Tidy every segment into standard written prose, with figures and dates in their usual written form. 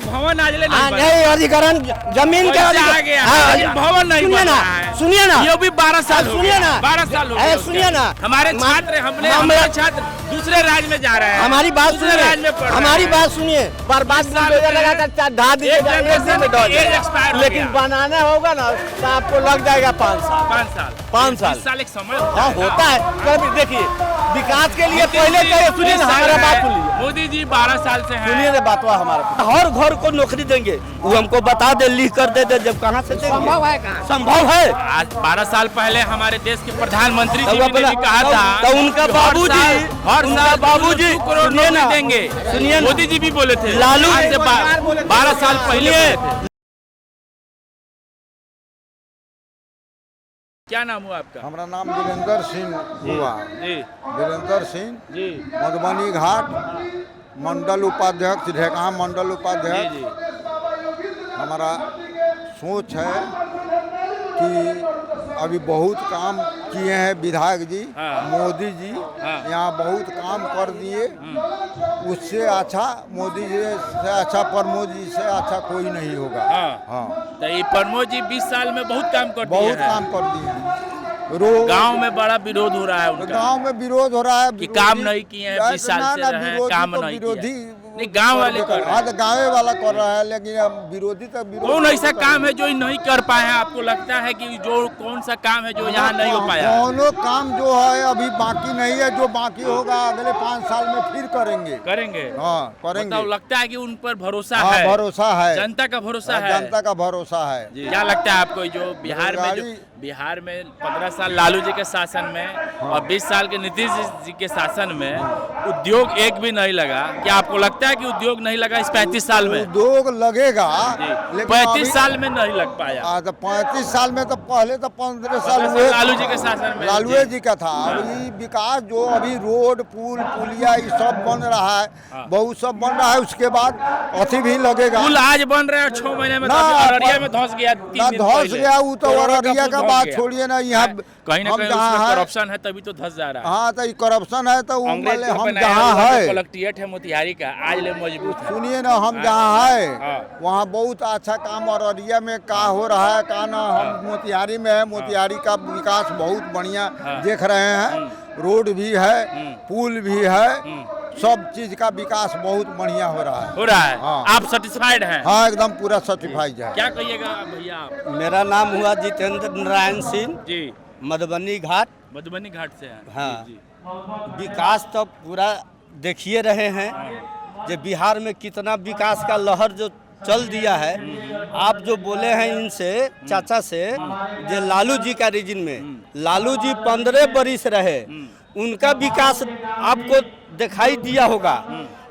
भवन आज नहीं बना। नहीं अधिग्रहण जमीन के आ गया भवन नहीं बना है। सुनिए ना, ये भी 12 साल सुनिए ना, 12 साल हो गए। सुनिए ना, हमारे छात्र हमारे छात्र दूसरे राज्य में जा रहे हैं। हमारी बात दूसरे राज्य में पढ़ रहे हैं। हमारी बात सुनिए, बर्बाद लगाकर ढा दीजिएगा, लेकिन बनाना होगा ना तो आपको लग जाएगा 5 साल 5 साल एक समय हाँ होता है। कभी देखिए विकास के लिए पहले सुनिए ना, हमारा बात सुनिए। मोदी जी 12 साल से हैं। सुनिए ना बातवा हमारा, हर घर को नौकरी देंगे, वो हमको बता दे, लिख कर दे दे, जब कहाँ से देंगे? संभव है कहाँ? संभव है। आज 12 साल पहले हमारे देश के प्रधानमंत्री जी ने भी कहा था तो उनका बाबूजी हर साल 2 करोड़ नौकरी देंगे। सुनिए मोदी जी भी बोले थे लालू आज से 12 साल पहले बोले थे। क्या नाम हुआ आपका? हमारा नाम वीरेंद्र सिंह हुआ जी। वीरेंद्र सिंह जी मधुबनी घाट मंडल उपाध्यक्ष, ढेका मंडल उपाध्यक्ष। जी। हमारा सोच है कि अभी बहुत काम किए हैं विधायक जी, हाँ। मोदी जी यहाँ बहुत काम कर दिए। उससे अच्छा मोदी जी से अच्छा प्रमोद जी से अच्छा कोई नहीं होगा। हाँ। तो ये प्रमोद जी 20 साल में बहुत काम कर दिए बहुत हैं। काम कर दिए हैं। गांव में बड़ा विरोध हो रहा है उनका। गांव में विरोध हो रहा है कि काम नहीं किए हैं, 20 साल से रहे हैं, काम नहीं किया। नहीं गांव वाले कर रहे हैं। तो गाँव वाला कर रहा है, लेकिन अब विरोधी तो कौन ऐसा काम है जो नहीं कर पाए हैं? आपको लगता है कि जो कौन सा काम है जो यहाँ नहीं हो पाया? दोनों काम जो है अभी बाकी नहीं है, जो बाकी होगा अगले 5 साल में फिर करेंगे। हाँ करेंगे। मतलब लगता है कि उन पर भरोसा हाँ, है। भरोसा है, जनता का भरोसा है। जनता का भरोसा है। क्या लगता है आपको जो बिहार में 15 साल लालू जी के शासन में और 20 साल के नीतीश जी के शासन में उद्योग एक भी नहीं लगा? क्या आपको लगता है कि उद्योग नहीं लगा इस 35 साल में? उद्योग लगेगा, लेकिन 35 साल में नहीं लग पाया। तो 35 साल में तो पहले तो 15 साल लालू जी के शासन में लालू जी का था। अभी विकास जो अभी रोड पुल पुलिया ये सब बन रहा है, बहुत सब बन रहा है। उसके बाद अथी भी लगेगा। पुल आज बन रहा है 6 महीने में, अररिया में धंस गया। धंस गया वो तो अररिया का बात छोड़िए ना, यहाँ कहीं ना कहीं उसमें करप्शन है तभी तो धंस जा रहा है। हाँ तो ये करप्शन है तो हम अंग्रेज जहाँ है कलेक्ट्रेट है मोतिहारी का आज ले मजबूत है। सुनिए ना, हम जहाँ है वहाँ बहुत अच्छा काम अररिया में का हो रहा है का ना। हम मोतिहारी में है, मोतिहारी का विकास बहुत बढ़िया देख रहे हैं। रोड भी है, पुल भी है, सब चीज का विकास बहुत बढ़िया हो रहा है। हाँ। आप सेटिस्फाइड हैं? हाँ एकदम पूरा सर्टिफाइड है। क्या कहिएगा भैया आप? मेरा नाम हुआ जितेंद्र नारायण सिंह जी। मधुबनी घाट से हैं। हाँ। जी। विकास तो पूरा देखिए रहे हैं जो बिहार में कितना विकास का लहर जो चल दिया है। आप जो बोले हैं इनसे चाचा से जो लालू जी का रीजन में लालू जी 15 बरिस रहे, उनका विकास आपको दिखाई दिया होगा।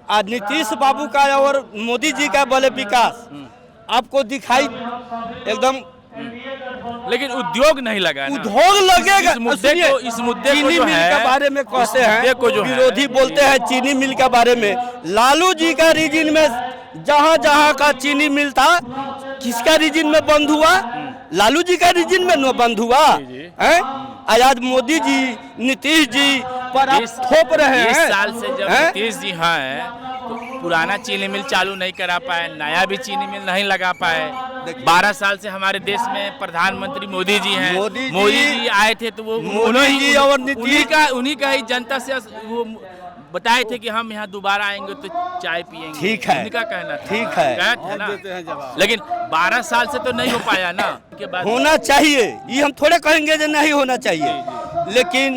आज नीतीश बाबू का और मोदी जी का बोले विकास आपको दिखाई एकदम, लेकिन उद्योग नहीं लगा। उद्योग लगेगा। इस मुद्दे को चीनी मिल के बारे में कहते हैं, विरोधी बोलते हैं चीनी मिल के बारे में। लालू जी का रीजन में जहाँ जहाँ का चीनी मिल था, किसका रीजन में बंद हुआ? लालू जी का रीजन में न बंद हुआ है। आज मोदी जी नीतीश जी पर आप थोप रहे हैं। 20 साल से जब नीतीश जी हैं तो पुराना चीनी मिल चालू नहीं करा पाए, नया भी चीनी मिल नहीं लगा पाए। 12 साल से हमारे देश में प्रधानमंत्री मोदी जी हैं। मोदी जी आए थे तो वो उन्हीं का ही जनता से वो बताए थे कि हम यहाँ दोबारा आएंगे तो चाय पियेंगे। ठीक है, उनका कहना था। ठीक है ना? लेकिन 12 साल से तो नहीं हो पाया ना। के बाद होना चाहिए, ये हम थोड़े कहेंगे जो नहीं होना चाहिए। लेकिन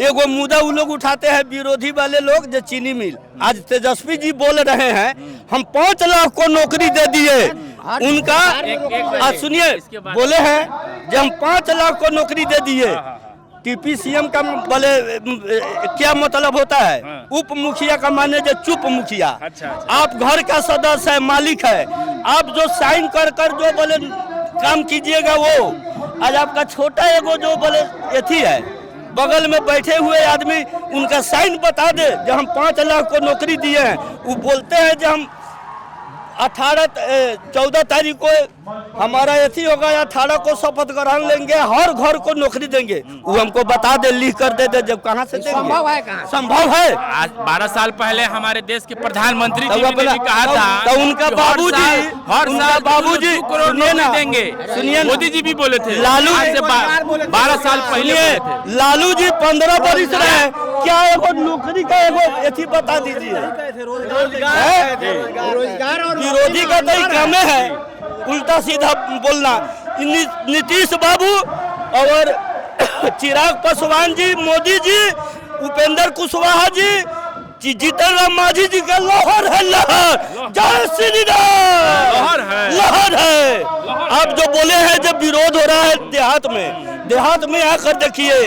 एगो मुद्दा वो लोग उठाते हैं विरोधी वाले लोग जो चीनी मिल। आज तेजस्वी जी बोल रहे हैं हम 5 लाख को नौकरी दे दिए। उनका आज सुनिए, बोले हैं जो हम 5 लाख को नौकरी दे दिए। TPCM का बोले क्या मतलब होता है? उप मुखिया का माने जो चुप मुखिया। अच्छा। आप घर का सदस्य है, मालिक है, आप जो साइन कर जो बोले काम कीजिएगा वो। आज आपका छोटा एगो जो बोले एथी है, बगल में बैठे हुए आदमी उनका साइन बता दे जब हम 5 लाख को नौकरी दिए हैं। वो बोलते हैं जब हम 14 तारीख को हमारा ऐसी होगा, 18 को शपथ ग्रहण लेंगे, हर घर को नौकरी देंगे। वो हमको बता दे, लिख कर दे जब कहाँ से देंगे? संभव है कहाँ? संभव है। आज 12 साल पहले हमारे देश के प्रधानमंत्री जी ने भी कहा था तो उनका बाबूजी, हर साल बाबूजी करोड़ देंगे। सुनिए, मोदी जी भी बोले थे, लालू आज से 12 साल पहले लालू जी 15 वर्ष रहे, क्या एगो नौकरी का एगो अथी बता दीजिए। रोजगार और विरोधी का तो काम है उल्टा सीधा बोलना। नीतीश बाबू और चिराग पासवान जी, मोदी जी, उपेंद्र कुशवाहा जी, जीतन राम मांझी जी का लहर है, लहर। जय श्री राम, लहर है। आप जो बोले हैं जब विरोध हो रहा है देहात में आकर देखिए,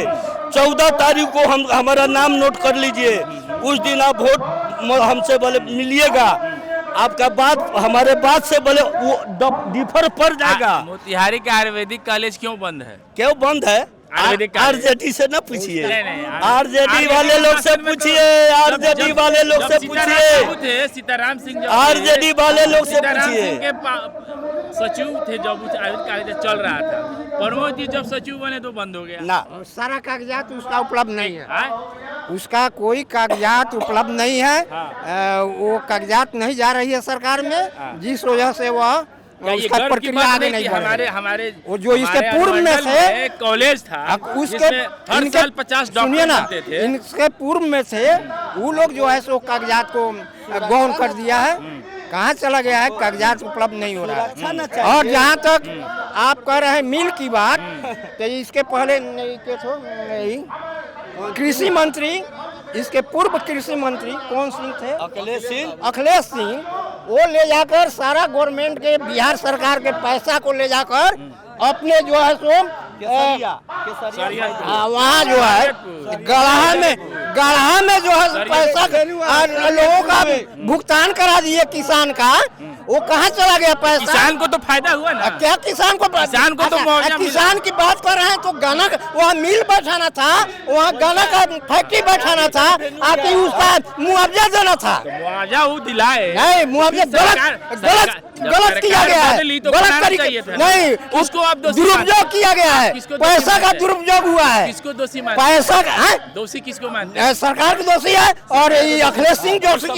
14 तारीख को हमारा नाम नोट कर लीजिए। उस दिन आप वोट हमसे बोले मिलिएगा, आपका बात हमारे बात से बोले वो डिफर पड़ जाएगा। मोतिहारी का आयुर्वेदिक कॉलेज क्यों बंद है? क्यों बंद है? आरजेडी से ना पूछिए, आरजेडी वाले लोग से पूछिए, आरजेडी वाले लोग से पूछिए, सीताराम सिंह आरजेडी वाले लोग से पूछिए। सचिव थे जब आयुर्वेदिक कॉलेज चल रहा था, प्रमोद जी जब सचिव बने तो बंद हो गया ना। सारा कागजात उसका उपलब्ध नहीं है। हाँ? उसका कोई कागजात उपलब्ध नहीं है। वो कागजात नहीं जा रही है सरकार में, जिस वजह से वह उसका प्रक्रिया आगे नहीं बढ़ रही। हमारे वो जो इसके पूर्व में से कॉलेज था, उसके हर साल 50 सुनिए ना, डॉक्टर थे। इनके पूर्व में से वो लोग जो है सो कागजात को गौन कर दिया है। कहाँ चला गया है? कागजात उपलब्ध नहीं हो रहा है। और जहाँ तक आप कह रहे हैं मिल की बात, तो इसके पहले कृषि मंत्री, इसके पूर्व कृषि मंत्री कौन सिंह थे? अखिलेश सिंह। वो ले जाकर सारा गवर्नमेंट के, बिहार सरकार के पैसा को ले जाकर अपने जो है सो वहाँ जो है गढ़ा में जो है पैसा लोगों का भुगतान करा दिए किसान का। वो कहाँ चला गया पैसा? किसान को तो फायदा हुआ ना। क्या किसान को तो किसान की बात कर रहे हैं तो गाना वहाँ मिल बैठाना था, वहाँ गाना का फैक्ट्री बैठाना था, आके उसका मुआवजा देना था। मुआवजा वो दिलाए नहीं, मुआवजा गलत किया गया है, गलत तरीके नहीं, उसको आप दुरुपयोग किया गया है, पैसा का दुरुपयोग हुआ है। किसको दोषी मानते? पैसा का दोषी किसको मानते हैं? सरकार की दोषी है, और ये अखिलेश सिंह दोषी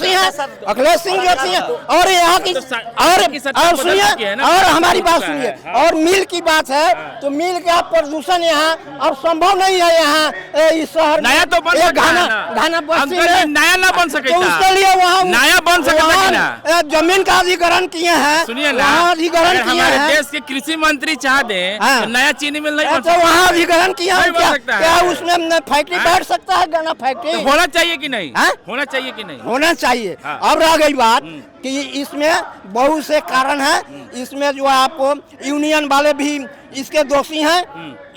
है, अखिलेश सिंह दोषी है। और यहाँ की और सुनिए, और हमारी बात सुनिए, और मिल की बात है तो मिल का प्रदूषण यहाँ अब संभव नहीं है। यहाँ इस शहर नया तो बन घाना बस्ती में नया ना बन सके, तो उसके लिए वहाँ नया बन सकता जमीन का अधिग्रहण किए हैं। सुनिए ना, अधिग्रहण किए हमारे हैं। देश के कृषि मंत्री चाह दे तो नया चीनी मिल नहीं बन तो वहाँ अधिग्रहण किया है, क्या उसमें फैक्ट्री बैठ सकता है? गाना फैक्ट्री होना चाहिए कि नहीं? होना चाहिए कि नहीं? होना चाहिए। अब रह गई बात कि इसमें बहुत से कारण है। इसमें जो है आपको यूनियन वाले भी इसके दोषी हैं,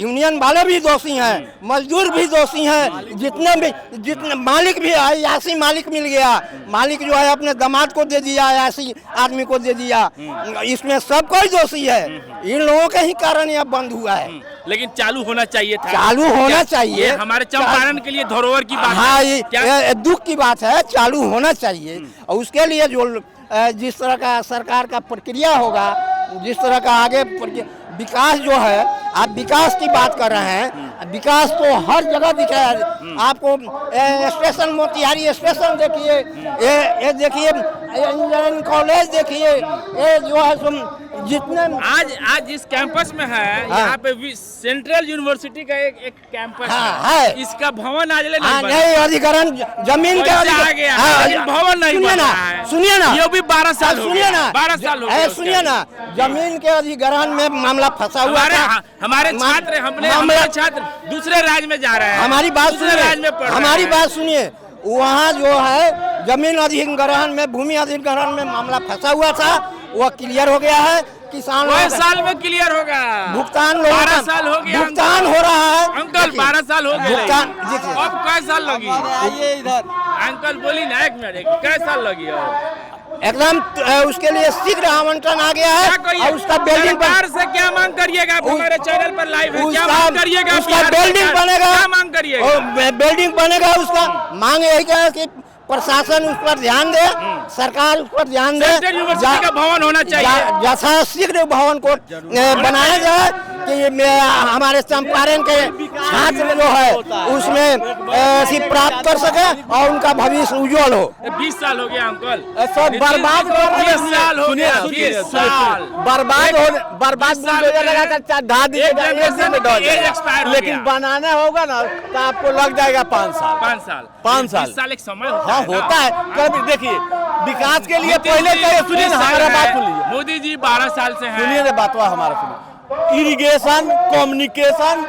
यूनियन वाले भी दोषी हैं, मजदूर भी दोषी हैं, जितने मालिक भी है, यासी मालिक मिल गया, मालिक जो है अपने दामाद को दे दिया, यासी आदमी को दे दिया, इसमें सब कोई दोषी है। इन लोगों के ही कारण यह बंद हुआ है। लेकिन चालू होना चाहिए था, चालू होना चाहिए। ये हमारे चंपारण के लिए धरोहर की बात हाँ, है। ये दुख की बात है, चालू होना चाहिए। और उसके लिए जो जिस तरह का सरकार का प्रक्रिया होगा, जिस तरह का आगे विकास जो है, आप विकास की बात कर रहे हैं, विकास तो हर जगह दिख रहा है आपको। स्टेशन मोतिहारी स्टेशन देखिए, ये देखिए इंजीनियरिंग कॉलेज देखिए, ये जो है जितने आज इस कैंपस में है, यहाँ पे सेंट्रल यूनिवर्सिटी का एक कैंपस है। इसका भवन आज नहीं अधिग्रहण जमीन के आ गया, भवन नहीं बना है। सुनिए ना, ये भी 12 साल सुनिए ना, 12 साल हो गए। सुनिए ना, जमीन के अधिग्रहण में मामला फंसा हुआ था। हमारे छात्र दूसरे राज्य में जा रहे हैं। हमारी बात सुनिए, हमारी बात सुनिए। वहाँ जो है जमीन अधिग्रहण में, भूमि अधिग्रहण में मामला फंसा हुआ था, वह क्लियर हो गया है। किसान साल में क्लियर होगा, भुगतान 12 साल हो गया, भुगतान हो रहा है। अंकल 12 साल हो गए, भुगतान अब कै साल लगी? आइए इधर, अंकल बोली ना, एक मिनट, कै साल लगी? एकदम उसके लिए शीघ्र आवंटन आ गया है। और उसका बिल्डिंग सरकार से क्या मांग करिएगा? आप हमारे चैनल पर लाइव है, क्या मांग करिएगा? उसका बिल्डिंग बनेगा, क्या मांग करिएगा? बिल्डिंग बनेगा, उसका मांग यही है कि प्रशासन उस पर ध्यान दे, सरकार उस पर ध्यान दे। सेंट्रल यूनिवर्सिटी का भवन होना चाहिए, यथाशीघ्र भवन को बनाया जाए कि हमारे चंपारण के छात्र जो है उसमें सीट प्राप्त कर सके और उनका भविष्य उज्जवल हो। 20 साल हो गया अंकल, सब बर्बाद कर रहे हैं। 20 साल हो गया, 20 साल बर्बाद लगाकर ढा दीजिएगा, लेकिन बनाना होगा ना तो आपको लग जाएगा 5 साल। 5 साल एक समय होता हाँ है ना। होता है। कभी देखिए विकास के लिए पहले चाहिए, सुनिए ना हमारा बात सुनिए। मोदी जी 12 साल से हैं। सुनिए ना बातवा हमारा सुनिए। इरिगेशन, कम्युनिकेशन,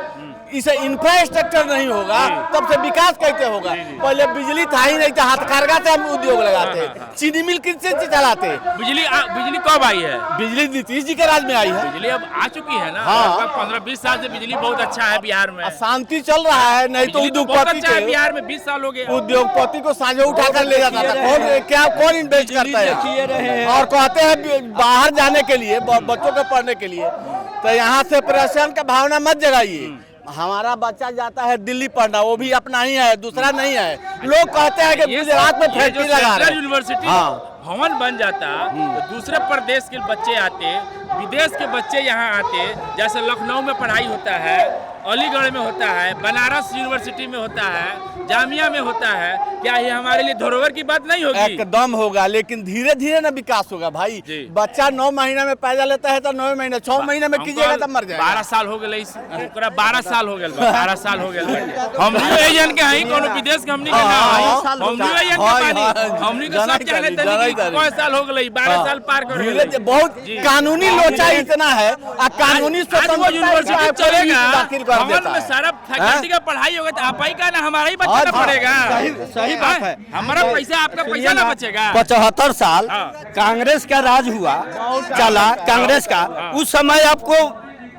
इसे इंफ्रास्ट्रक्चर नहीं होगा तब से विकास कैसे होगा। पहले बिजली था ही नहीं था, हथकरघा से हम उद्योग लगाते, चीनी मिल किससे चलाते। बिजली कब आई है? बिजली नीतीश जी के राज में आई है। बिजली अब आ चुकी है ना। हाँ। 15-20 साल से बिजली बहुत अच्छा है बिहार में, शांति चल रहा है। नहीं तो बिजली बहुत उद्योगपति अच्छा है बिहार में। 20 साल हो गए। उद्योगपति को साझे उठाकर ले जाता था। कौन इन्वेस्ट करता है और कहते हैं बाहर जाने के लिए, बच्चों को पढ़ने के लिए। तो यहाँ से परेशान का भावना मत जगाइए। हमारा बच्चा जाता है दिल्ली पढ़ना, वो भी अपना ही है, दूसरा नहीं है। लोग कहते हैं कि गुजरात में फैक्ट्री लगा रहे हैं। यूनिवर्सिटी भवन बन जाता तो दूसरे प्रदेश के बच्चे आते, विदेश के बच्चे यहाँ आते। जैसे लखनऊ में पढ़ाई होता है, अलीगढ़ में होता है, बनारस यूनिवर्सिटी में होता है, जामिया में होता है। क्या ये हमारे लिए धरोहर की बात नहीं होगी? एकदम होगा, लेकिन धीरे धीरे ना विकास होगा भाई। बच्चा 9 महीना में पैदा लेता है तो 9 महीने 6 महीने में कीजिएगा तब मर जाएगा। 12 साल हो गए, 12 साल हो गए, 12 साल हो गए। हम एजेंट के हैं, कोनो विदेश के हमनी के ना हमनी एजेंट के पानी हमनी के सब जाने तनी कोई साल हो गए, 12 साल पार कर गए। बहुत कानूनी लोचा इतना है, कानूनी स्वतंत्रता यूनिवर्सिटी चलेगा, भवन में सारा फैकल्टी का पढ़ाई होगा तो आप ही का ना हमारा ही बच्चा ना पढ़ेगा। सही बात है। हमारा पैसा आपका पैसा ना बचेगा। 75 साल कांग्रेस का राज हुआ, चला कांग्रेस का। उस समय आपको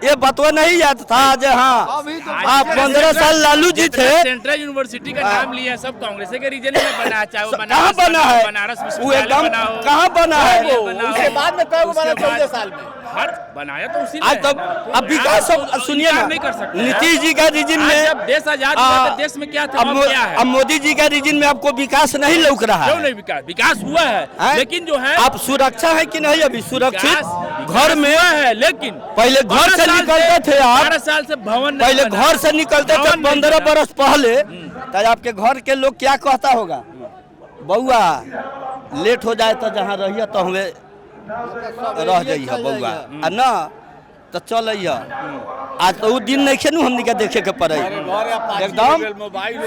ये बतवा नहीं याद था? जो हाँ आप 15 साल लालू जी थे। सेंट्रल यूनिवर्सिटी का नाम लिया, सब कांग्रेस के रीजन में बना, चाहे वो कहाँ बना है? बनारस वो एकदम कहाँ बना है? उसके बाद में कई बना 14 साल में हर बनाया तो उसी आज तब अब विकास सुनिए ना, नहीं कर सकते। नीतीश जी का रीजन में जब देश आजाद हुआ तो देश में क्या था, अब क्या है? अब मोदी जी का रीजन में आपको विकास नहीं लौक रहा क्यों है? नहीं विकास हुआ है, लेकिन जो है आप सुरक्षा है कि नहीं? अभी सुरक्षित घर में है, लेकिन पहले घर से निकलते थे आप, 12 साल से भवन पहले घर से निकलते थे 15 बरस पहले, तो आपके घर के लोग क्या कहता होगा? बउआ लेट हो जाए तो जहाँ रहिए तो हमें रह जाइए बउआ, आ ना तो चल। आज तो वो दिन नहीं खेनू हमनी का देखे के पड़े। एकदम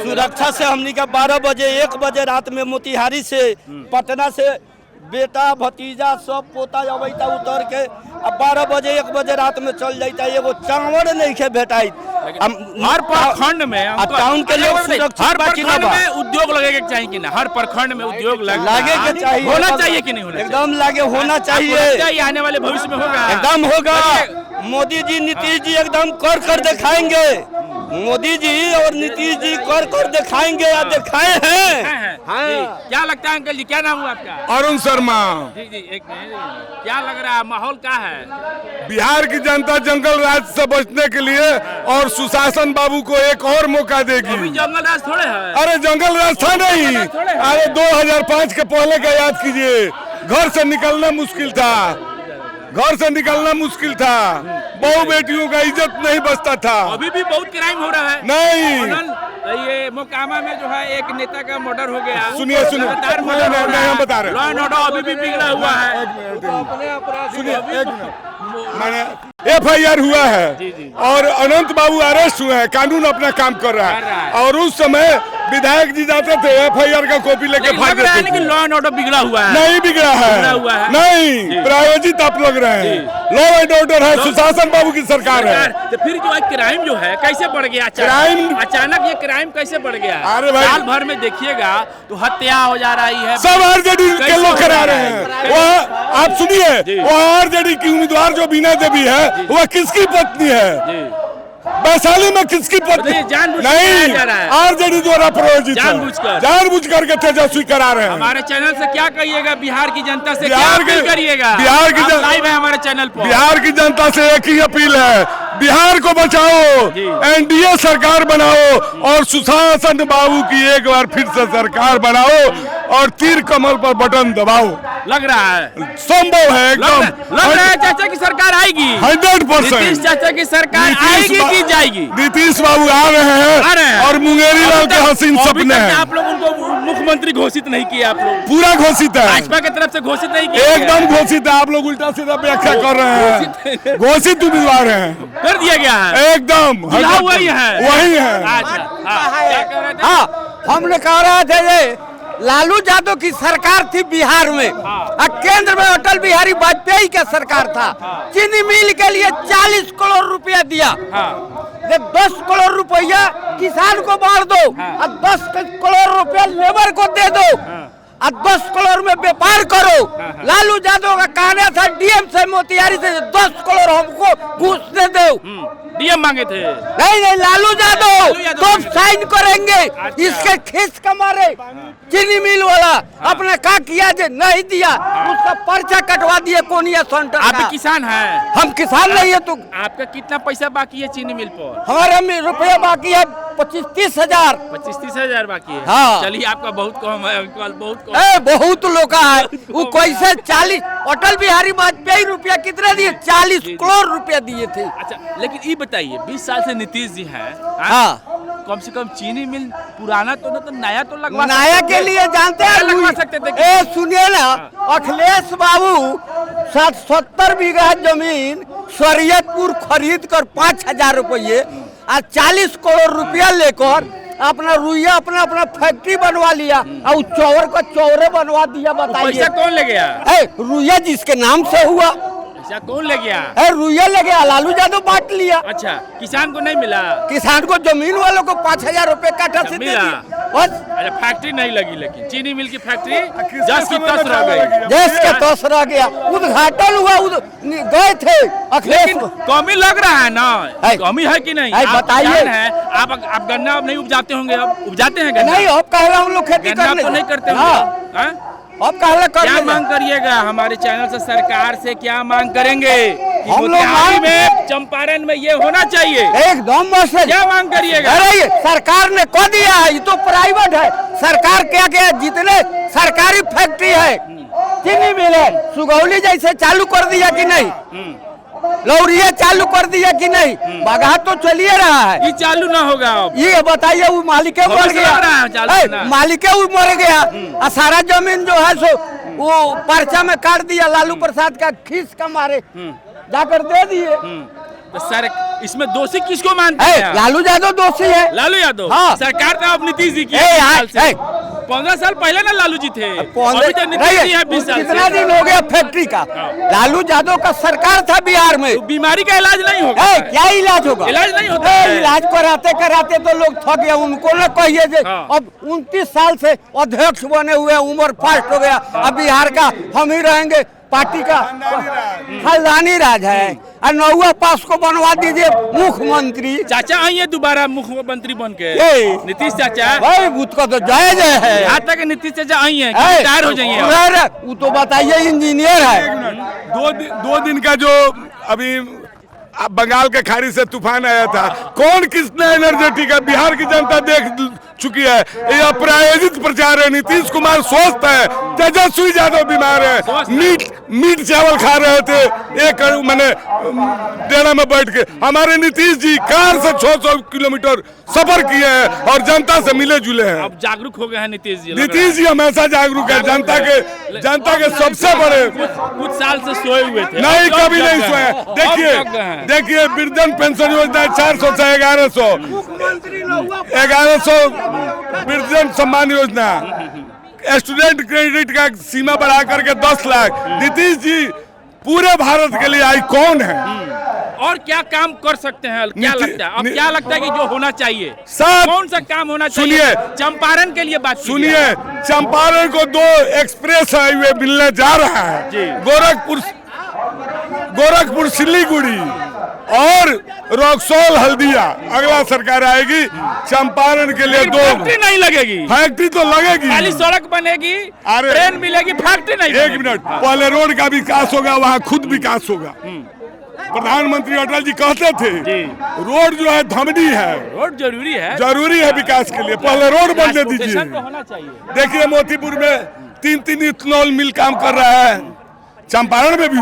सुरक्षा से हमनी का 12 बजे 1 बजे रात में मोतिहारी से पटना से बेटा भतीजा सब पोता अबैता उतर के 12 बजे 1 बजे रात में चल जाता। एगो चावल नहीं खे भेटाई। हर प्रखंड में टाउन के लोग सुरक्षित हर प्रखंड में उद्योग लगे के चाहिए कि ना? हर प्रखंड में उद्योग लगे के चाहिए, होना चाहिए कि नहीं होना? एकदम लागे होना चाहिए। आने वाले भविष्य में होगा, एकदम होगा। मोदी जी नीतीश जी एकदम कर दिखाएंगे। मोदी जी और नीतीश जी कर दिखाएंगे या दिखाए हैं। हाँ। क्या लगता है अंकल जी, क्या नाम हुआ आपका? अरुण शर्मा। जी जी, एक मिनट, क्या लग रहा है, माहौल क्या है? बिहार की जनता जंगल राज से बचने के लिए और सुशासन बाबू को एक और मौका देगी। अभी जंगल राज थोड़े है। अरे जंगल राज था नहीं, अरे 2005 के पहले का याद कीजिए। घर से निकलना मुश्किल था, घर से निकलना मुश्किल था, बहु बेटियों का इज्जत नहीं बचता था। अभी भी बहुत क्राइम हो रहा है। नहीं, ये मोकामा में जो है एक नेता का मर्डर हो गया। सुनिए नहीं हम बता रहे, लॉ एंड ऑर्डर अभी भी बिगड़ा हुआ है। सुनिए मैंने FIR हुआ है और अनंत बाबू अरेस्ट हुए हैं, कानून अपना काम कर रहा है। और उस समय विधायक जी जाते थे FIR का कॉपी लेके भाग जाते थे। लेकिन लॉ एंड ऑर्डर बिगड़ा हुआ है। नहीं बिगड़ा है, नहीं प्रायोजित आप लग रहे हैं। लॉ एंड ऑर्डर है, सुशासन बाबू की सरकार है। तो फिर जो है क्राइम जो है कैसे बढ़ गया? क्राइम अचानक ये क्राइम कैसे बढ़ गया? अरे भाई साल भर में देखिएगा तो हत्या हो जा रही है, सब RJD के लोग करा रहे हैं। वह आप सुनिए, वह RJD की उम्मीदवार जो बीना देवी है वह किसकी पत्नी है? वैशाली में किसकी पत्नी? नहीं, RJD द्वारा प्रायोजित जानबूझ करके तेजस्वी करा रहे हैं। हमारे चैनल से क्या कहिएगा बिहार की जनता से? बिहार क्या अपील करिएगा? बिहार की लाइव है हमारे चैनल पर। बिहार की जनता से एक ही अपील है, बिहार को बचाओ, NDA सरकार बनाओ और सुशासन बाबू की एक बार फिर से सरकार बनाओ और तीर कमल पर बटन दबाओ। लग रहा है, संभव है एकदम। लग रहा है चाचा की सरकार आएगी 100%। नीतीश चाचा की सरकार आएगी कि जाएगी? नीतीश बाबू आ रहे हैं और मुंगेरी लाल के हसीन सपने हैं। आप लोग उनको मुख्यमंत्री घोषित नहीं किए, आप लोग पूरा घोषित है, भाजपा की तरफ से घोषित नहीं किया, एकदम घोषित है। आप लोग उल्टा सीधा व्याख्या कर रहे हैं। घोषित उम्मीदवार हैं, कर दिया गया है एकदम वही है, वही है। अच्छा, क्या कह रहे थे? हाँ, हमने कह रहे थे ये लालू यादव की सरकार थी बिहार में और केंद्र में अटल बिहारी वाजपेयी का सरकार था। चीनी मिल के लिए 40 करोड़ रुपया दिया। ये 10 करोड़ रुपया किसान को बांट दो और 10 करोड़ रुपया लेबर को दे दो और 10 करोड़ में व्यापार करो। लालू यादव का कहना था डीएम से मोतिहारी से 10 करोड़ हमको घूस दे दो। डीएम मांगे थे? नहीं, लालू यादव तो साइन करेंगे। इसके खींच का मारे चीनी मिल वाला अपने का किया जे नहीं दिया, उसका पर्चा कटवा दिए कोनिया सेंटर का। आप भी किसान हैं? हम किसान नहीं है। तो आपका कितना पैसा बाकी है चीनी मिल पर? हमारे में रुपया बाकी है 25-30 हजार। 25-30 हजार बाकी है। हाँ। चलिए, आपका बहुत कम है, बहुत कम। बहुत लोग है वो कैसे 40 अटल बिहारी वाजपेयी रुपया कितने दिए? 40 करोड़ रुपया दिए थे। अच्छा, लेकिन ये बताइए 20 साल से नीतीश जी हैं, हाँ, कम से कम चीनी मिल पुराना तो ना, तो नया तो लगवा नया के लिए जानते हैं लगवा सकते थे। ए सुनिए ना, अखिलेश बाबू 70 बीघा जमीन शरीयतपुर खरीद कर 5,000 रुपये और 40 करोड़ रुपया लेकर अपना रुइया अपना फैक्ट्री बनवा लिया और चौर का चौरे बनवा दिया। बताइए पैसा कौन ले गया? रुइया जिसके नाम से हुआ, पैसा कौन ले गया? रुइया ले गया, लालू यादव बांट लिया। अच्छा, किसान को नहीं मिला? किसान को जमीन वालों को 5,000 रुपए काटा से दे मिला। दिया बस। अच्छा, फैक्ट्री नहीं लगी, लेकिन चीनी मिल की फैक्ट्री जस की तस रह गई। देश के तस रह गया, उद्घाटन हुआ, गए थे अखिलेश। लेकिन कमी लग रहा है ना, कमी है कि नहीं? बताइए। आप गन्ना अब नहीं उपजाते होंगे? अब उपजाते हैं गन्ना? नहीं, अब कह रहा हम लोग खेती गन्ना करने तो नहीं करते हाँ। होंगे? अब कहला कर क्या मांग करिएगा हमारे चैनल से? सरकार से क्या मांग करेंगे? हम लोग मोतिहारी में, चंपारण में ये होना चाहिए। एकदम मस्त। क्या मांग करिएगा? अरे ये सरकार ने को दिया है, ये तो प्राइवेट है। सरकार क्या क्या जितने सरकारी फैक्ट्री है, चीनी मिल है, सुगौली जैसे चालू कर दिया कि नहीं? लौरिया चालू कर दिया कि नहीं? बगा तो चलिए रहा है। ये चालू ना होगा अब? ये बताइए, वो मालिके मर गया, मालिके वो मर गया और सारा जमीन जो है सो वो पर्चा में काट दिया लालू प्रसाद का खींच का मारे जाकर दे दिए। तो सर, इसमें दोषी किसको मानते हैं? लालू यादव दोषी है। लालू यादव? हाँ। सरकार तो अब नीतीश जी की 15 साल पहले ना लालू जी थे, अभी तो नीतीश जी है 20 साल। कितना दिन हो गया फैक्ट्री का? लालू यादव का सरकार था बिहार में। तो बीमारी का इलाज नहीं होगा? क्या इलाज होगा? इलाज नहीं होता है। इलाज कराते कराते तो लोग थक गए। उनको न कहिए जे अब 29 साल से अध्यक्ष बने हुए, उम्र फास्ट हो गया, अब बिहार का हम ही रहेंगे। पार्टी का खानदानी राज है और नौवा पास को बनवा दीजिए मुख्यमंत्री। चाचा आई है दोबारा मुख्यमंत्री बन के? नीतीश चाचा भाई उसका तो जायज है। यहाँ तक नीतीश चाचा आई है, रिटायर हो जाएंगे? वो तो बताइए, इंजीनियर है। दो दिन का जो अभी बंगाल के खाड़ी से तूफान आया था, कौन किसने एनर्जेटिक है? बिहार की जनता देख चुकी है। यह प्रायोजित प्रचार है। नीतीश कुमार स्वस्थ है, तेजस्वी यादव बीमार है, मीट चावल खा रहे थे एक मैंने डेरा में बैठ के। हमारे नीतीश जी कार से 600 किलोमीटर सफर किए हैं और जनता से मिले जुले हैं। अब जागरूक हो गए हैं नीतीश जी। नीतीश जी हमेशा जागरूक है, जनता के सबसे बड़े। कुछ साल से सोए हुए थे? नहीं, कभी नहीं सोए। देखिए वृद्धन पेंशन योजना 400 से 1100 वृद्धन सम्मान योजना, स्टूडेंट क्रेडिट का सीमा बढ़ा करके 10 लाख। नीतीश जी पूरे भारत के लिए आइकॉन है। और क्या काम कर सकते हैं? क्या लगता है अब? क्या लगता है कि जो होना चाहिए, कौन सा काम होना चाहिए? सुनिए, चंपारण के लिए बात सुनिए। चंपारण को 2 एक्सप्रेस हाईवे मिलने जा रहा है। गोरखपुर सिलीगुड़ी और रक्सौल हल्दिया। अगला सरकार आएगी, चंपारण के लिए 2 फैक्ट्री नहीं लगेगी। फैक्ट्री तो लगेगी, खाली सड़क बनेगी, ट्रेन मिलेगी, फैक्ट्री नहीं। 1 मिनट, पहले रोड का विकास होगा, वहाँ खुद विकास होगा। प्रधानमंत्री अटल जी कहते थे रोड जो है धमनी है, रोड जरूरी है विकास के लिए, पहले रोड बनने दीजिए। तो होना चाहिए। देखिए मोतीपुर में 3 इथेनॉल मिल काम कर रहा है, चंपारण में भी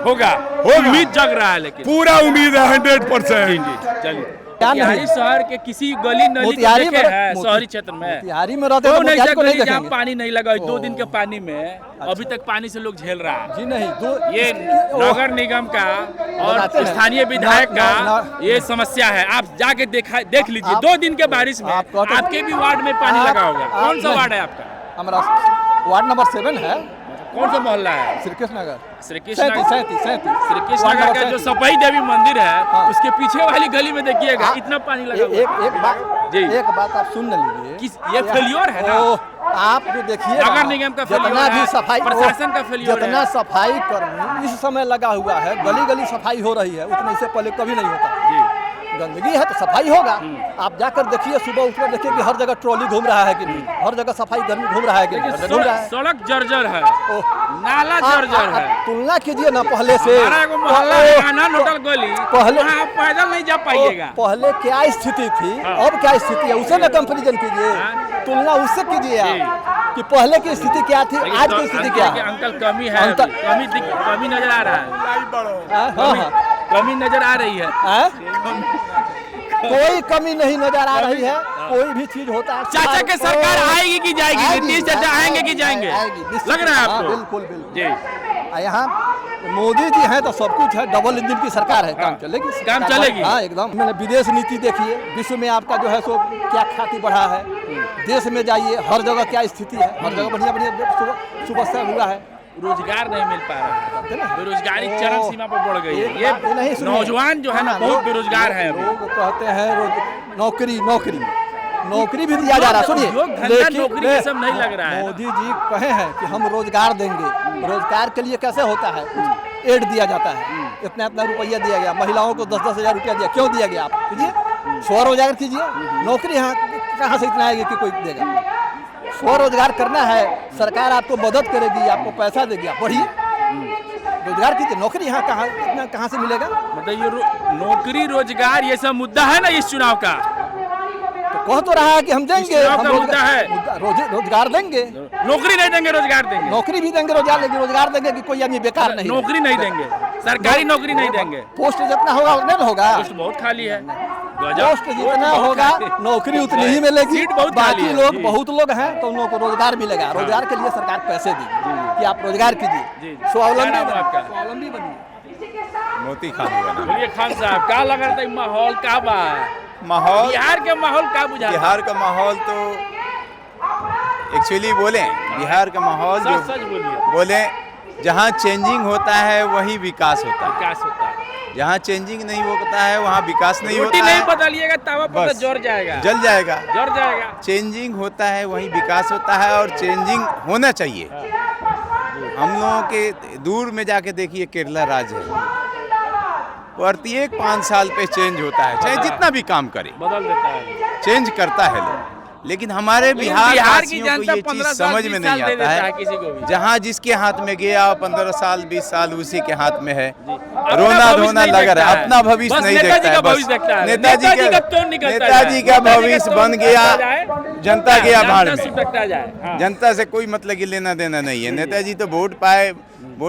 होगा। उम्मीद जग रहा है, लेकिन पूरा उम्मीद है 100%। चलिए मोतिहारी शहर के किसी गली नली देखे हैं शहरी क्षेत्र में? मोतिहारी में रहते तो नहीं गली जहाँ पानी नहीं लगा, 2 दिन के पानी में अभी तक पानी से लोग झेल रहा है। जी नहीं, ये नगर निगम का और स्थानीय विधायक का ये समस्या है। आप जाके देख लीजिए, 2 दिन के बारिश में आपके भी वार्ड में पानी लगा होगा। कौन सा वार्ड है आपका? हमारा वार्ड नंबर 7 है। कौन सा मोहल्ला है? श्री कृष्ण नगर। श्री कृष्ण नगर का जो सपाई देवी मंदिर है, उसके पीछे वाली गली में देखिएगा कितना पानी लगा हुआ। एक बात आप सुन लीजिए, ये फेलियर है ना। आप जो देखिए नगर निगम का जितना भी सफाई, प्रशासन का फेलियर, जितना सफाई कर्मी इस समय लगा हुआ है, गली गली सफाई हो रही है, उतना इससे पहले कभी नहीं होता। गंदगी है तो सफाई होगा। आप जाकर देखिए, सुबह उठकर देखिए कि हर जगह ट्रॉली घूम रहा है कि नहीं, हर जगह सफाई कर्मी घूम रहा है कि नहीं, घूम रहा है। सड़क जर्जर है, नाला जर्जर है। तुलना कीजिए ना पहले से। पहले आप पैदल नहीं जा पाइएगा। पहले क्या स्थिति थी, अब क्या स्थिति है, उसे ना कंपैरिजन कीजिए, तुलना उससे कीजिए आप कि पहले की स्थिति क्या थी, आज की स्थिति क्या है। अंकल कमी है, कमी नजर आ रहा है, कमी नजर आ रही है। कोई कमी नहीं नजर आ रही है, कोई भी चीज होता है। चाचा के सरकार आएगी कि जाएगी? नीतीश चाचा आएंगे कि जाएंगे? लग रहा है आपको? बिल्कुल जी। यहाँ मोदी जी हैं तो सब कुछ है, डबल इंजन की सरकार है, काम चलेगी। हाँ एकदम। मैंने विदेश नीति देखिए, विश्व में आपका जो है सो क्या ख्याति बढ़ा है। देश में जाइए, हर जगह क्या स्थिति है, हर जगह बढ़िया सुबह हुआ है। रोजगार नहीं मिल पा रहा है, बेरोजगारी चरम सीमा पर बढ़ गई है। ये नौजवान जो है ना बहुत बेरोजगार है। लोग कहते हैं नौकरी भी दिया जा रहा है, सुनिए, लेकिन नौकरी सब नहीं लग रहा है। मोदी जी कहे हैं कि हम रोजगार देंगे। रोजगार के लिए कैसे होता है? एड दिया जाता है, इतना रुपया दिया गया, महिलाओं को 10-10 हज़ार रुपया दिया। क्यों दिया गया? आप कीजिए, स्वरोजगार कीजिए। नौकरी यहाँ कहाँ से इतना आएगी कि कोई देगा? स्वरोजगार करना है, सरकार आपको मदद करेगी, आपको पैसा देगी, आप बढ़िए रोजगार कीजिए। नौकरी यहाँ कहाँ से मिलेगा? मतलब ये नौकरी रोजगार ये सब मुद्दा है ना इस चुनाव का। तो कह तो रहा है कि हम देंगे, मुद्दा है रोजगार देंगे, नौकरी नहीं देंगे, रोजगार देंगे। नौकरी भी देंगे, रोजगार देंगे कि कोई आदमी बेकार नहीं। नौकरी नहीं देंगे, सरकारी नौकरी नहीं देंगे। पोस्ट जितना होगा उतना होगा, पोस्ट बहुत खाली है। पोस्ट जितना होगा नौकरी उतनी ही मिलेगी। बाकी लोग बहुत लोग हैं तो उन लोगों को रोजगार मिलेगा। रोजगार के लिए सरकार पैसे देगी कि आप रोजगार कीजिए, स्वावलंबी बनिए। मोती खान बोलिए खान साहब, क्या लग रहा था माहौल का बा? माहौल बिहार के माहौल का बुझा? बिहार का माहौल तो एक्चुअली बोले बिहार का माहौल सच बोले जहाँ चेंजिंग होता है वही विकास होता है। जहाँ चेंजिंग नहीं होता है वहाँ विकास नहीं होता है। नहीं बदलिएगा तवा पर जल जाएगा। चेंजिंग होता है वहीं विकास होता है और चेंजिंग होना चाहिए। हम लोगों के दूर में जाके देखिए केरला राज्य है, प्रत्येक 5 साल पे चेंज होता है, चाहे जितना भी काम करे बदल देता है, चेंज करता है लोग। लेकिन हमारे बिहार की जनता ये चीज समझ में नहीं आता है। जहाँ जिसके हाथ में गया 15 साल 20 साल उसी के हाथ में है, रोना धोना लगा रहा है, अपना भविष्य नहीं देखता है। बस नेताजी का भविष्य बन गया, जनता गया भाड़ में। जनता से कोई मतलब लेना देना नहीं है। नेताजी तो वोट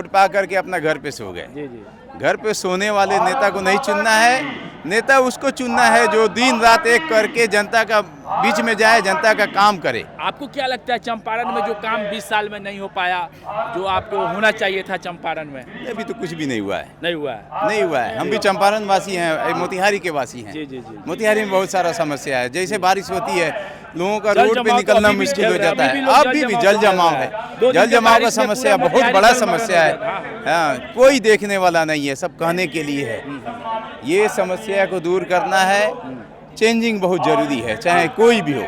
पा करके अपना घर पे सो गए। घर पे सोने वाले नेता को नहीं चुनना है, नेता उसको चुनना है जो दिन रात एक करके जनता का बीच में जाए, जनता का काम करे। आपको क्या लगता है चंपारण में जो काम 20 साल में नहीं हो पाया, जो आपको होना चाहिए था चंपारण में? अभी तो कुछ भी नहीं हुआ है। नहीं हुआ है। हम भी चंपारण वासी हैं, मोतिहारी के वासी हैं। जी। मोतिहारी में बहुत सारा समस्या है। जैसे बारिश होती है लोगों का रोड पे निकलना मुश्किल हो जाता है। अभी भी जल जमाव है, जल जमाव का समस्या बहुत बड़ा समस्या है। हाँ, कोई देखने वाला नहीं है, सब कहने के लिए है। ये समस्या को दूर करना है। चेंजिंग बहुत जरूरी है, चाहे कोई भी हो।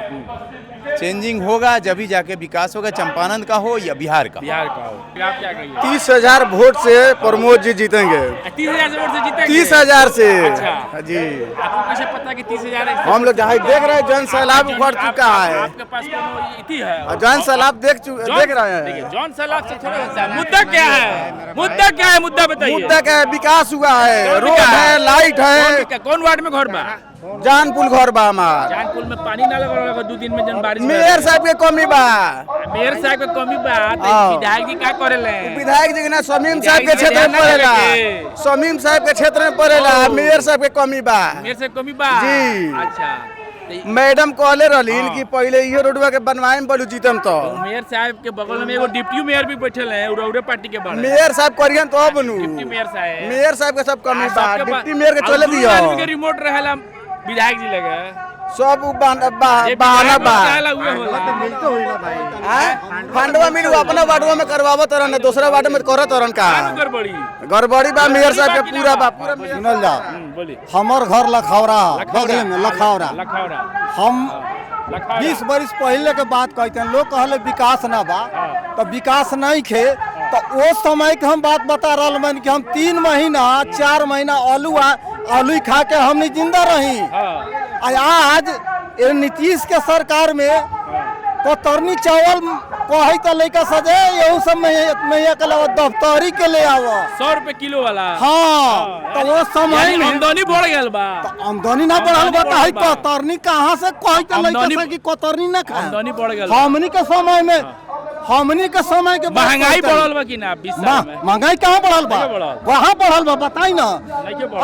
चेंजिंग होगा जब ही जाके विकास होगा, चंपारण का हो या बिहार का। बिहार का हो। आप क्या कहिए? 30,000 वोट से प्रमोद जी जीतेंगे। 30,000 से वोट से जीतेंगे? 30,000 से। अच्छा जी। आपको कैसे पता कि 30,000? हम लोग जहाँ देख रहे हैं जन सैलाब उभर चुका है। आपके पास कोनो इति है? जन सैलाब देख रहे हैं। देखिए जॉन सैलाब से थोड़ा मुद्दा क्या है? मुद्दा क्या है? मुद्दा बताइए। मुद्दा क्या है? विकास हुआ है, रोड है, लाइट है। कौन वार्ड में घर बा? जानपुर घर बा हमार। जानपुर में पानी ना लगा 2 दिन में जन बारिश। मेयर साहब के कमी बा। मेयर साहब के कमी बा। विधायक जी क्या करेले? विधायक जी ना शमीम साहब के क्षेत्र में पड़ेला। शमीम साहब के क्षेत्र में पड़ेला। मेयर साहब के कमी बा। मेयर से कमी बा। जी। अच्छा मैडम कहले रहलीन कि पहले ये रोडवा के बनवाए में बोलू जीतम तो। मेयर साहब के बगल में एगो डिप्टी मेयर भी बैठल है, उड़ौरे पार्टी के बारे। मेयर साहब करियन तो बनू। डिप्टी मेयर साहब। मेयर साहब के सब कमी बा। डिप्टी मेयर के चले दियो। आदमी के रिमोट रहेला विधायक जी लगे। सब बहाना बा। मिलते हुई ना भाई। फंडवा मिलू अपना वार्डवा में करवावो तरन, दूसरा वार्ड में करो तरन का गड़बड़ी गड़बड़ी बा। मेयर साहब के पूरा बा। सुनल जा, बोली। हमर घर लखौरा बगल में लखौरा। हम 20 वर्ष पहले के बात कहते हैं। लोग कहले विकास ना बा, तो विकास नहीं खे। तो वो समय के हम बात बता रहा मन कि हम 3 महीना 4 महीना आलू खा के हमने जिंदा रही। आज नीतीश के सरकार में कतरनी चावल कही तो लेकर सजे यही सब में दफ्तरी के ले आवा 100 रुपए किलो वाला। हाँ, तो वो समय में आमदनी बढ़ गया बा। तो आमदनी ना बढ़ल बता है कतरनी कहाँ से कही तो लेकर कि कतरनी ना खाए। आमदनी बढ़ गया। हमनी के समय में हमनी के समय के महंगाई बढ़ल बा कि ना? 20 साल में महंगाई कहाँ बढ़ल बा? वहाँ बढ़ल बा बताई ना।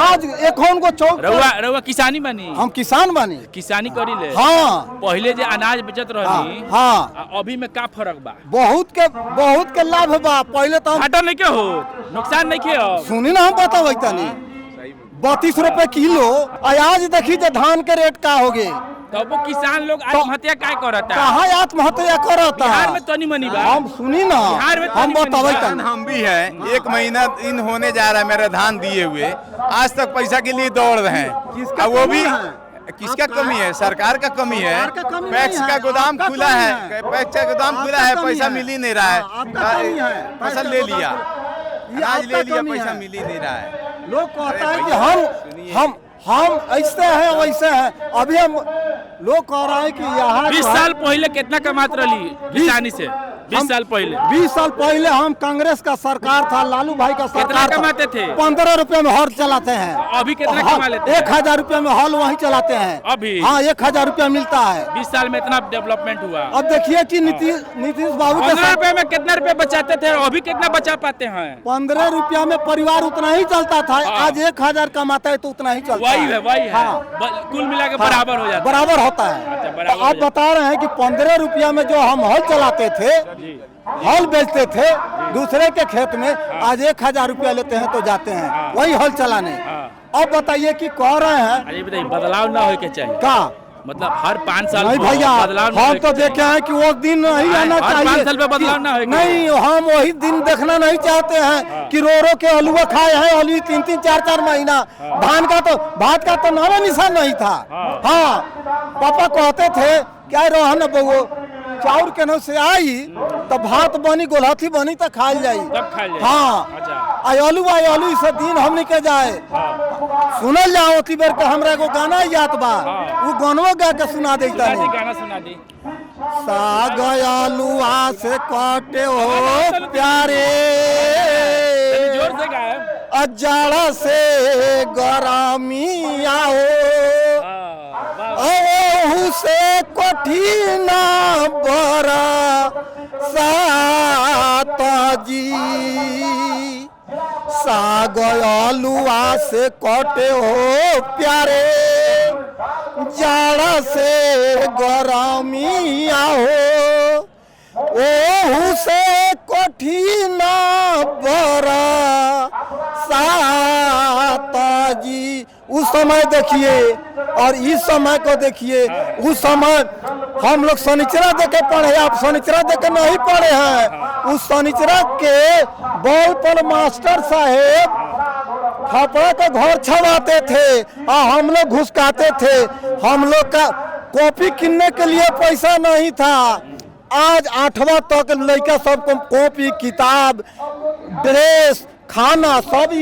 आज एखन को चौक रउआ किसानी बानी? हम किसान बानी। किसानी करी ले। हाँ। पहले जे अनाज बेचत रहनी। हाँ। अभी में का फर्क बा? बहुत के लाभ बा। पहले तो घाटा नहीं के हो, नुकसान नहीं के हो। सुनी ना हम बताओ तनी 32 रुपए किलो। आज देखी जे धान के रेट का हो गए। तब वो किसान लोग आत्महत्या काय करता? कहाँ आत्महत्या करता? बिहार में तनी मनी बा। हम सुनी ना, हम बताओ तनी। हम भी हैं, 1 महीना इन होने जा रहा है मेरा धान दिए हुए, आज तक पैसा के लिए दौड़ रहे हैं। वो भी किसका कमी है? सरकार का कमी है। पैक्स का गोदाम खुला है, पैक्स का गोदाम खुला है, पैसा मिल ही नहीं रहा है। फसल ले लिया, अनाज ले लिया, पैसा मिल ही नहीं रहा है। लोग कहता है कि हम ऐसे हैं वैसे हैं। अभी हम लोग कह रहे हैं कि यहाँ 20 साल पहले कितना कमात रही किसानी से? 20 साल पहले 20 साल पहले हम कांग्रेस का सरकार था, लालू भाई का सरकार कितना कमाते थे? 15 रुपए में हल चलाते हैं। अभी कितना कमा लेते हैं? 1000 रुपए में हल वही चलाते हैं अभी। हाँ, 1000 रुपया मिलता है। 20 साल में इतना डेवलपमेंट हुआ। अब देखिए कि नीतीश बाबू 15 रुपए में कितना रुपए बचाते थे, अभी कितना बचा पाते हैं? 15 रुपया में परिवार उतना ही चलता था। आज 1000 कमाता है तो उतना ही चलता है। वही है। कुल मिला के बराबर हो जाता है। बराबर होता है। तो आप बता रहे हैं कि 15 रुपया में जो हम हल चलाते थे, हल बेचते थे दूसरे के खेत में, आज 1000 रुपया लेते हैं तो जाते हैं वही हल चलाने। अब बताइए कि कह रहे हैं अरे बताइए बदलाव ना हो के चाहिए का? मतलब हर 5 साल नहीं भैया, हम तो देखे हैं कि वो दिन नहीं आना चाहिए। 5 साल पे बदलाव ना हो। नहीं, हम वही दिन देखना नहीं चाहते हैं कि रो के हलुआ खाए हैं। हलुआ 3-3 4-4 महीना। धान का तो भात का तो नामो निशान नहीं था। हाँ, पापा कहते थे क्या रोहन बउओ चाउर के न से आई तो भात बनी गोलहथी बनी तो खाल जाई। हाँ, आलू से दिन हमने के जाए सुनल जाओ ती बेर के हमरा एगो गाना याद बा। वो गानवा गा के सुना देता है। गाना सुना दी। साग आलूआ से काटे हो प्यारे, जोर से गाए। अजाड़ा से गरमी आओ, ओहू से कठिना बरा साताजी। साग आलूआ से कटे हो प्यारे, जाड़ा से गरमी आओ, ओहू से कठिना बरा साताजी। उस समय देखिए और इस समय को देखिए। उस समय हम लोग शनिचरा देके पढ़े, आप शनिचरा देके नहीं पढ़े हैं। उस शनिचरा के बॉल पर मास्टर साहेब खपड़ा का घर छवाते थे और हम लोग घुसकाते थे। हम लोग का कॉपी किनने के लिए पैसा नहीं था। आज 8वां तक लड़का सबको कॉपी, किताब, ड्रेस, खाना सब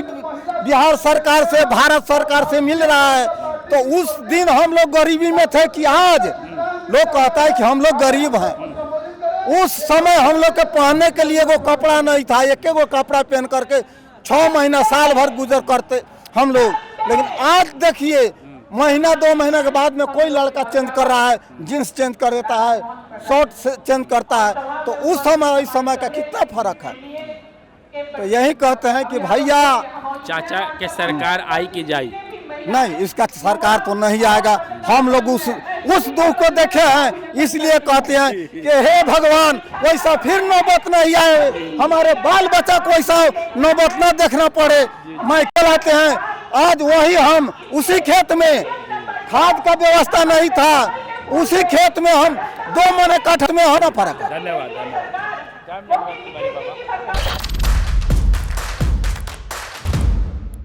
बिहार सरकार से, भारत सरकार से मिल रहा है। तो उस दिन हम लोग गरीबी में थे कि आज लोग कहता है कि हम लोग गरीब हैं। उस समय हम लोग के पहनने के लिए वो कपड़ा नहीं था, एक वो कपड़ा पहन करके 6 महीना साल भर गुजर करते हम लोग। लेकिन आज देखिए महीना 2 महीने के बाद में कोई लड़का चेंज कर रहा है, जींस चेंज कर देता है, शर्ट चेंज करता है। तो उस समय इस समय का कितना फर्क है। तो यही कहते हैं कि भैया चाचा के सरकार आई कि जाई? नहीं, इसका सरकार तो नहीं आएगा। हम लोग उस दुख को देखे हैं, इसलिए कहते हैं कि हे भगवान वैसा फिर नौबत नहीं आए, हमारे बाल बच्चा को वैसा नौबत न देखना पड़े। मैं कहते हैं आज वही हम उसी खेत में खाद का व्यवस्था नहीं था, उसी खेत में हम 2 महीने कट में होना पड़ा। धन्यवाद।